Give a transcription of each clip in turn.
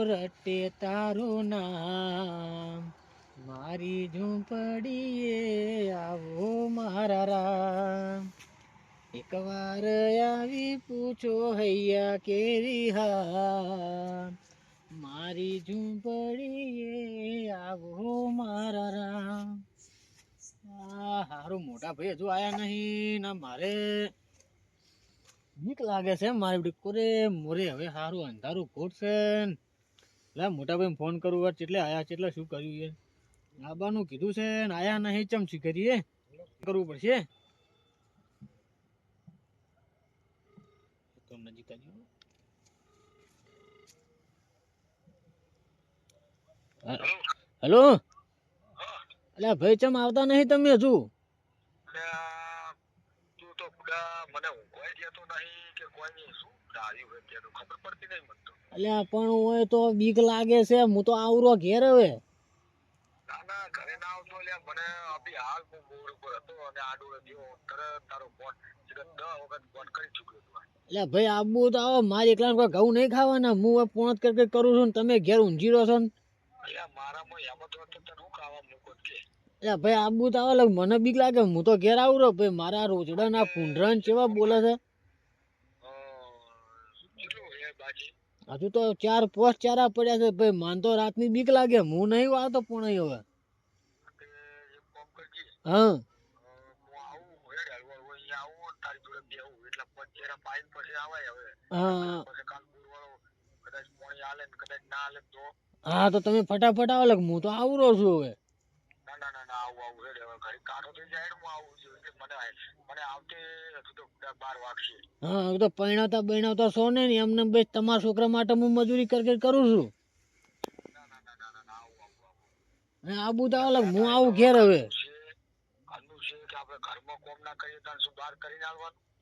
રટે તારું નામ, મારી ઝૂંપડીએ આવો મારા રામ. એકવાર આવી પૂછો હૈયા કેરી હા, મારી ઝૂંપડીએ આવો મારા રામ. હારું મોટા ભાઈ હજુ આયા નહીં ને મારે બીક લાગે છે. મારી ડીકોરે મોરે હવે સારું અંધારું ખોટ છે. લે મોટા ભાઈ ફોન કરું વાર ચેટલે આયા ચેટલે શું કર્યું છે. આબાનું કીધું છે ને આયા નહીં ચમચી કરીએ કરવું પડશે. તો નજીક આવી હેલો. અલ્યા ભાઈ ચમ આવતા નહીં તમે હજુ? તું તો મને ઊંઘવાય દેતો નહીં કે કોઈ નહીં શું આવ્યું હોય તેનું ખબર પડતી નહીં મને તો. અલ્યા પણ હોય તો બીક લાગે છે. હું તો આવરો ઘેર હવે. ના ના ઘરે ના આવતો લ્યા મને અભી હાલ હું બોર ઉપર હતો અને આડું થયો તરત તારો ફોન 10 વખત ફોન કરી ચૂક્યો છું. એટલે ભાઈ આબુ તો આવો મારે એકલા કોઈ ઘઉં નહીં ખાવાના. હું પોણત કરી કરું છું ને તમે ઘેર ઊંઝી રહ્યો છો ને. અલ્યા મારામાં હેમત હોય તો તને શું ખાવા મૂકો કે. એટલે ભાઈ આબુ તો આવો મને બીક લાગે. હું તો ઘેર આવું રહ્યો ભાઈ. મારા રોજડા ના કુંડરા કેવા બોલે છે. હજુ તો 4-5 ચારા પડ્યા છે ભાઈ. માન તો રાતની બીક લાગે. હું નહીં વાળતો પણ હવે. હા હા તો તમે ફટાફટ આવો લાગ. હું તો આવું રહ્યો છું હવે. હા તો પૈણાવતા છો ને એમને બસ તમારા છોકરા માટે હું મજૂરી કરી કરું છું. આબુ તો આવો લાગ. હું આવું ઘેર હવે.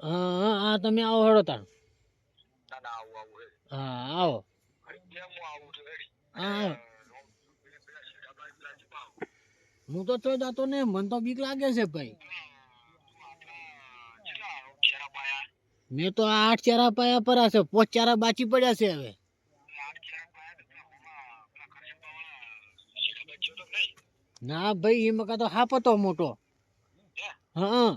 હા હા તમે આવો હળો તાણ. હા આવો. હા હું તો ચોય જાતો ને. મને તો બીક લાગે છે ભાઈ. મેં તો 8 ચારા પાયા પર છે. 5 ચારા બાચી પડ્યા છે હવે. ના ભાઈ એ મકા તો હાપ હતો મોટો. હા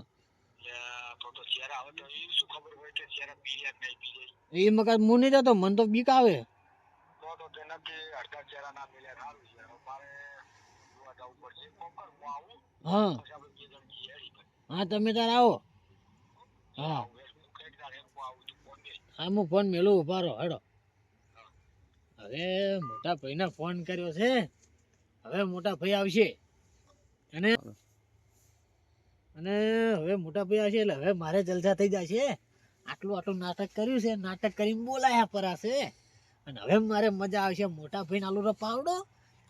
એ મકા હું નહીં જતો. મને તો બીક આવે. હા હા તમે તાર આવો. હા હા હું ફોન મેલું ઉભા રહો હેડો. હવે મોટા ભાઈને ફોન કર્યો છે. હવે મોટા ભાઈ આવશે અને હવે મોટા ભાઈ આવશે એટલે હવે મારે જલસા થઈ જશે. આટલું નાટક કર્યું છે. નાટક કરીને બોલાયા પરાશે અને હવે મારે મજા આવશે. મોટા ભાઈ આલુ રો પાવડો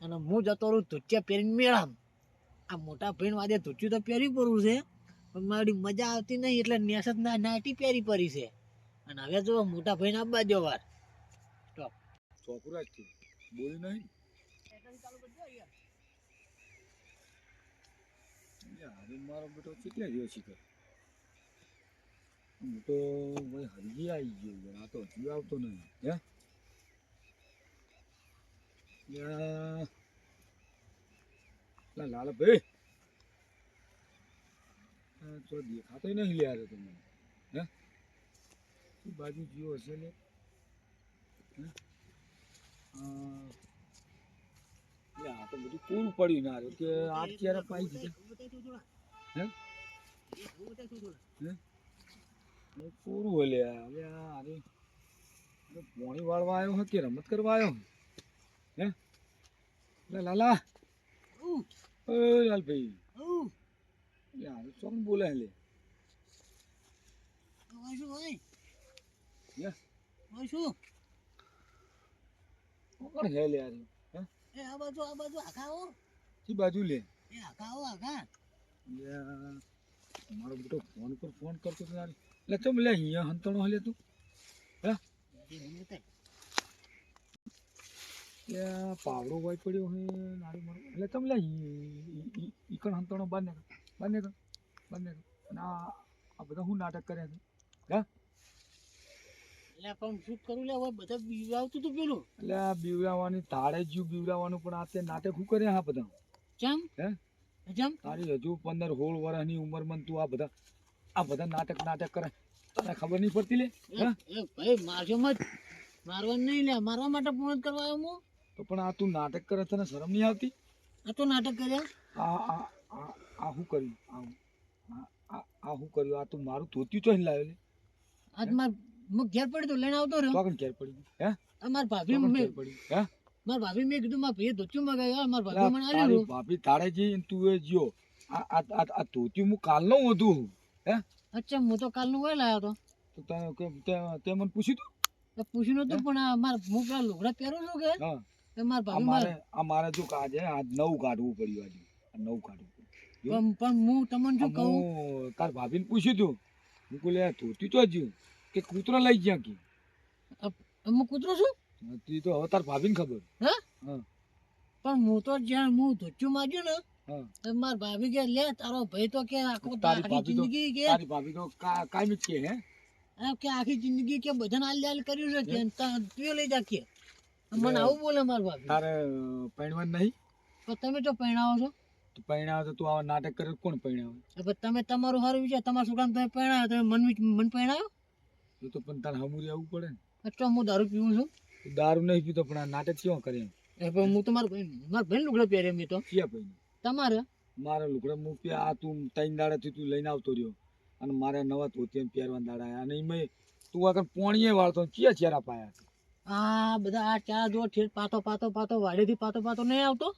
અને હું જતો રહું ધુચ્યા પહેરીને મેળામ. આ મોટા ભાઈ વાદે ધુચ્યું તો પહેરી પડવું છે પણ મારી મજા આવતી નહીં એટલે નેસત નાટી પહેરી પડી છે. અને હવે જો મોટા ભાઈ ને આપવા દો વાર. સ્ટોપ છોકરા બોલી નહીં. મારો બેટો કેટલે ગયો છે હું તો ભાઈ હરગી આવી ગયો. આ તો હજુ આવતો નહીં. હે લાલ ભાઈ તો દેખાતો નહીં લ્યા તમને. હે બાજુ જીવો હશે ને. આ તો બધું પૂરું પડ્યું ના રહ્યું કે 8 ચારા પાઈ દીધા. હે પૂરું હલે હવે અરે પોણી વાળવા આવ્યો કે રમત કરવા આવ્યો. હે લાલા લાલભાઈ યાર ચોક બોલે લે. કોણ હે લે યાર. એ આ બાજુ આખાઓ. કી બાજુ લે. એ આખાઓ આખા. મારો બેટો ફોન પર ફોન કરતો યાર. લે ચમ લે અહીંયા હંતણો હલે તું. હે લે પાવડો વાઈ પડ્યો હે નારી મારો. લે ચમ લે ઈકણ હંતણો બાને ના આ બધા હું નાટક કરે છે. હે એટલે પણ શું કરું લે હવે બધા બીવાવતું તું પેલું એટલે આ બીવરાવાની તાળે જ્યું બીવરાવાનું પણ આ તે નાટક શું કરે હા બધા ચમ હે ચમ તારી હજુ 15-16 વર્ષની ઉંમરમાં તું આ બધા નાટક કરે તને ખબર નહીં પડતી લે હે એ ભાઈ મારજો મત મારવા નહીં લે મારવા માટે પૂર્ણ કરવા આવ્યો હું તો પણ આ તું નાટક કરે તને શરમ નહીં આવતી આ તો નાટક કર્યા આ આ આ આ શું કર્યું આ શું કર્યું આ તું મારું ધોતિયું ચોઈને લાવ્યો લે આજ માર હું ઘેર પડી તો લઈને આવતો રહ્યો ચોકન ઘેર પડી ગયું હે આ માર ભાભી ચોકન મેં ઘેર પડી ગયું હે માર ભાભી મેં કીધું માર ભાઈએ ધોતિયું મગાવ્યું માર ભાભી મને તારી આલ્યું ભાભી તારે જી તું એ જ્યો આ ધોતિયું હું કાલનો વધું હે અચ્છા હું તો કાલનું વહી લાવ્યો હતો તો તે મને પૂછ્યું તું તો પૂછ્યું નતું પણ આ માર હું પેલા લુગડા પહેરું છું કે હા તો માર આ ભાભી મારે જો આજે આજ નવું કાઢવું પડ્યું આજે આ નવું કાઢવું પડ્યું પણ હું તમને શું કહું હું તાર ભાભીને પૂછ્યું તું હું કહું લે ધોતી તો જ્યું કે કૂતરો લઈ ગયા કે હું કૂતરો છું તું તો હવે તાર ભાભીને ખબર હા હા પણ હું તો જ્યાં હું ધોતિયું માગ્યું ને હા તો માર ભાભી કે લે તારો ભાઈ તો કે તારી આખી ભાભી તો જિંદગી કે તારી ભાભી તો કાયમી જ કે હે કે આખી જિંદગી કે બધાને હાલ કર્યું છે કે તું લઈ જા કે મને આવું બોલે માર ભાભી તારે પૈણવાનું નહીં તો તમે તો પહેણાવો છો તો પૈણાવે તો તું આવા નાટક કરે તો કોણ પૈણાવે હવે તમે તમારું સારું વિચાર તમારા છોકરાને તમે પહેણાવ્યો તમે મન પહેણાવ્યો એ તો પણ તારે હમુરી આવવું પડે ને એટલે હું દારૂ પીવું છું તું દારૂ નહીં પીતો પણ આ નાટક કેવા કરે એમ એ પણ હું તો મારા ભાઈ લુગડા પહેરે મેં તો ક્યાં પૈને તમારે મારા લુગડા હું આ તું 3 દાડાથી તું લઈને આવતો રહ્યો અને મારે નવા ધોતી પહેરવાના દાડા આયા અને એમાં તું આગળ પોણીએ વાળતો ક્યાં ચેરા પાયા આ બધા આ ચા જો ઠેર પાતો વાડેથી પાતો નહીં આવતો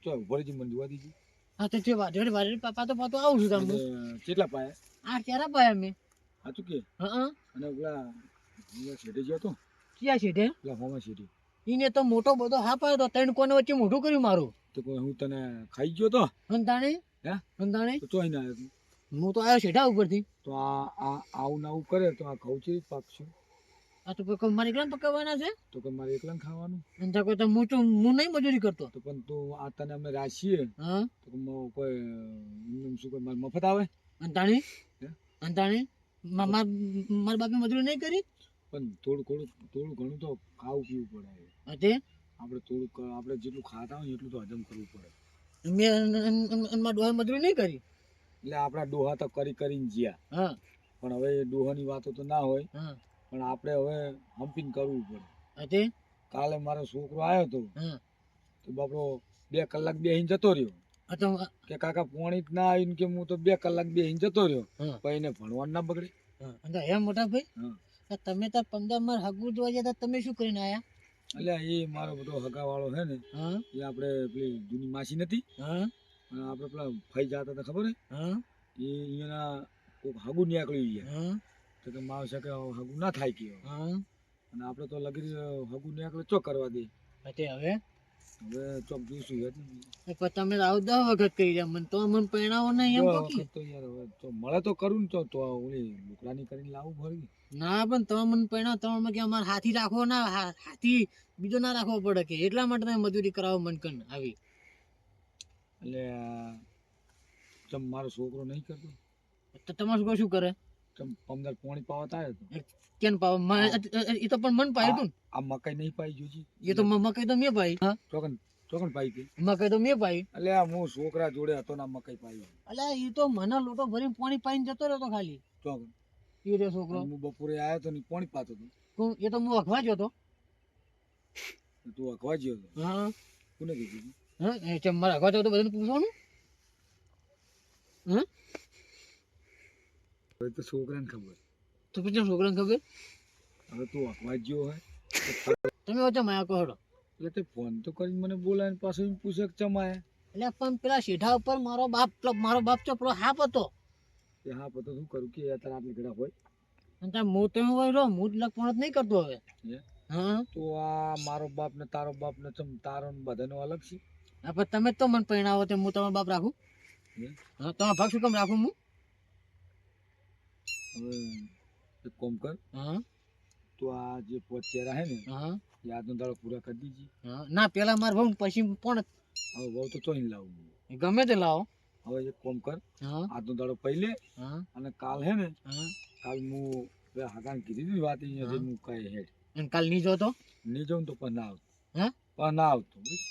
ચો ભરીજી મને જોવા દીધી હા તો જે વાડે પાતો આવું છું તમને કેટલા પાયા આ ચારા પાયા મેં સાચું કે હા અને પેલા શેઠે ગયો તો ક્યાં છે તે પેલા હોમાં શેઠી એને તો મોટો બધો હા પાયો તો 3 કોને વચ્ચે મોઢું કર્યું મારું તો કોઈ હું તને ખાઈ ગયો તો હંતાણે હે હંતાણે તો ચોઈ ના આવ્યો હું તો આવ્યો છેટા ઉપરથી તો આવું નાવું કરે તો આ ખવચી પાકશું આ તો કોઈ મારે એકલા પકવવાના છે તો કે મારે એકલા ખાવાનું અને કોઈ તો હું નહીં મજૂરી કરતો તો પણ તું આ તને અમે રાખીએ હા તો કોઈ શું કોઈ મારે મફત આવે અંતાણે હે? અંતાણે મારા બાપે મજૂરી નહીં કરી પણ થોડું ઘણું તો ખાવું પીવું પડે અતે આપણે જેટલું ખાતા હોય એટલું તો હજમ કરવું પડે મેં મારા ડોહા મજૂરી નહીં કરી એટલે આપણા ડોહા તો કરીને જ્યાં હા પણ હવે ડોહાની વાતો તો ના હોય હા પણ આપણે હવે હમ્પીને કરવું પડે અતે કાલે મારો છોકરો આવ્યો હતો હા તો બાપડો 2 કલાક બેહીને જતો રહ્યો આ તો કે કાકા પોણી જ ના આવીને કે હું તો 2 કલાક બેહીને જતો રહ્યો હા પછી એને ભણવાનું ના બગડે હા અને હે મોટા ભાઈ હા તો તમે તો 15 માર હગું જોવા જતા તમે શું કરીને આયા એટલે એ મારો બધો હગાવાળો છે ને હા એ આપણે પેલી જૂની માસી નથી હા આપણે પેલા ફઈ જતા હતા ખબર હે હા એ અહીંયાના કોઈક હગું નીકળી ગયા હા તો કે મારો છે કે હગું ના થાય કે હા અને આપણે તો લગી હગું નીકળે ચો કરવા દે અતે હવે ચોક જોઈશું યાર પણ તમે આવો 10 વખત કહી રહ્યા મને તો મને પહેણાવો નહીં એમ કહો કે તો યાર હવે તો મળે તો કરું ને તો ઓલી લુકડાની કરીને લાવવું ભરી ના પણ તમે મને પહેણાવો તમે કે અમારે હાથી રાખવો ના હાથી બીજો ના રાખવો પડે કે એટલા માટે તમે મજૂરી કરાવો મન કન આવી એટલે ચમ મારો છોકરો નહીં કરતો તો તમારું છોકરો શું કરે ચમ 15 પોણી પાવત આવ્યો તો કેમ પાવ એ તો પણ મન પાયું તું આ મકાઈ નહીં પાઈ જોજી એ તો મકાઈ તો મેં પાઈ હા ચોકન પાઈ ગઈ મકાઈ તો મેં પાઈ એટલે આ હું છોકરા જોડે હતો ને આ મકાઈ પાઈ અલ્યા એ તો મને લોટો ભરીને પાણી પાઈને જતો રહ્યો તો ખાલી ચોકન એ રે છોકરો હું બપોરે આવ્યો તો ને પોણી પાતો હતો એ તો હું અખવા ગયો તો તું અખવા ગયો હતો હા કોને કીધું હા એ ચમ મારે અખવા જાવ તો બધાને પૂછવાનું હા હવે તો છોકરાને ખબર તો પછી છોકરાને ખબર હવે તું અખવા ગયો હોય તમે વચ્ચે માયા કહો એટલે તે ફોન તો કરીને મને બોલાવીને પાછો એમ પૂછે કે ચમાય એટલે પણ પેલા શેઠા ઉપર મારો બાપ તો પેલો હાપ હતો કે હા પતો શું કરું કે અત્યારે આપણે ઘડા હોય અને ત્યાં હું તમે હોય રહો હું જ લખપણ નહીં કરતો હવે હે? હા તો આ મારો બાપ ને તારો બાપ ને ચમ તારો ને બધાનો અલગ છે હા પણ તમે જ તો મને પહેણાવો તો હું તમારો બાપ રાખું હે? હા તમારા ભાગ શું કેમ રાખું હું હવે એક કોમ કર હા તો આ જે પોચેરા હે ને હા યાદનો દાડો પૂરા કરી દીજી હા ના પેલા મારે ભાવ પછી પણ હવે બહુ તો ચોઈને લાવું ગમે તે લાવો હવે એક કોમ કર હા આજનો દાડો પહેલે હા અને કાલ હે ને હા કાલ હું હવે હાકાને કીધી હતી વાત અહીંયા જઈને હું કહે હેડ અને કાલ નહીં જો તો નહીં જાઉં તો પણ ના આવતું હા પણ ના આવતું બસ.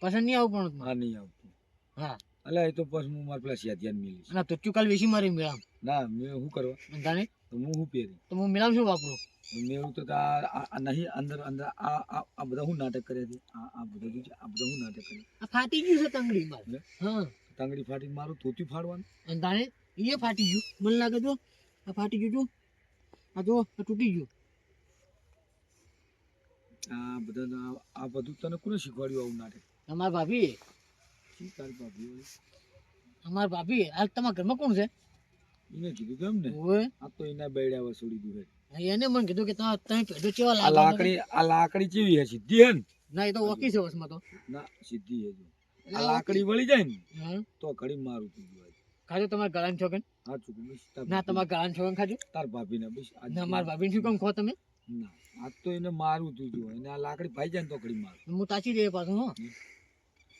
પસંદ નહીં આવું પણ હા નહીં આવતું હા અલ્યા એ તો પછી હું મારા પેલા ધ્યાન મેલીશ અને તું કાલ વેચી મારી મેળામ ના મેં શું કરવા અને તાને તો હું શું પહેરી તો હું મેળામ શું વાપરું મેળું તો આ નહીં અંદર અંદર આ બધા હું નાટક કરે છે આ બધા શું છે આ બધા હું નાટક કરે આ ફાટી ગયું છે તંગડી માર હે? હા તાંગડી ફાટી મારું ધોતી ફાડવાનું અને તાને એ ફાટી ગયું મને લાગે જો આ ફાટી ગયું જો આ જો આ તૂટી ગયું આ બધા આ બધું તને કોને શીખવાડ્યું આવું નાટક અમાર ભાભી શી તારી ભાભી વળી? અમાર ભાભી હાલ તમારા ઘરમાં કોણ છે એને કીધું કેમ ને ઓય આ તો એના બેડા વસોડી દીધું એને મને કીધું કે તમે પેઢો કેવા આ લાગે લાકડી કેવી હે સીધી હે ને ના એ તો ઓકી છે વસમાં તો ના સીધી હે જો આ લાકડી વળી જાય ને હા તો ઘડી મારું તું જોવાય ખાજો તમારા ગળાની છોકન હા ચૂક બસ ના તમારા ગળાની છોકન ખાજો તાર ભાભી ને બસ આજ ના મારા ભાભીને શું કામ ખો તમે ના આજ તો એને મારું તું જો એને આ લાકડી ભાઈ જાય ને તો ઘડી મારું હું તાચી દે પાછું હો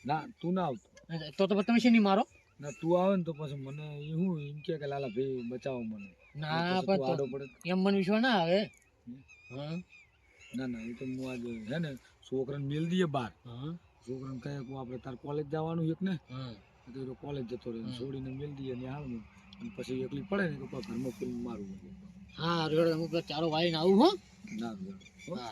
ના તું ના આવતો તો તમે શેની મારો ના તું આવે ને તો પછી મને એ હું એમ કે લાલા ભાઈ બચાવો મને ના પછી તું પણ આડો પડે એમ મને વિશ્વાસ ના આવે હા ના ના એ તો હું આજે હે ને છોકરાને મેલ દઈએ બહાર હા છોકરાને કહે કે આપણે તાર કોલેજ જવાનું એક ને હા તો એ કોલેજ જતો રહે છોડીને મેલ દઈએ ને હાલમાં અને પછી એકલી પડે ને તો ઘરમાં ફિલ્મ મારું હા રેડ હું ચારો વાળીને આવું હો ના હા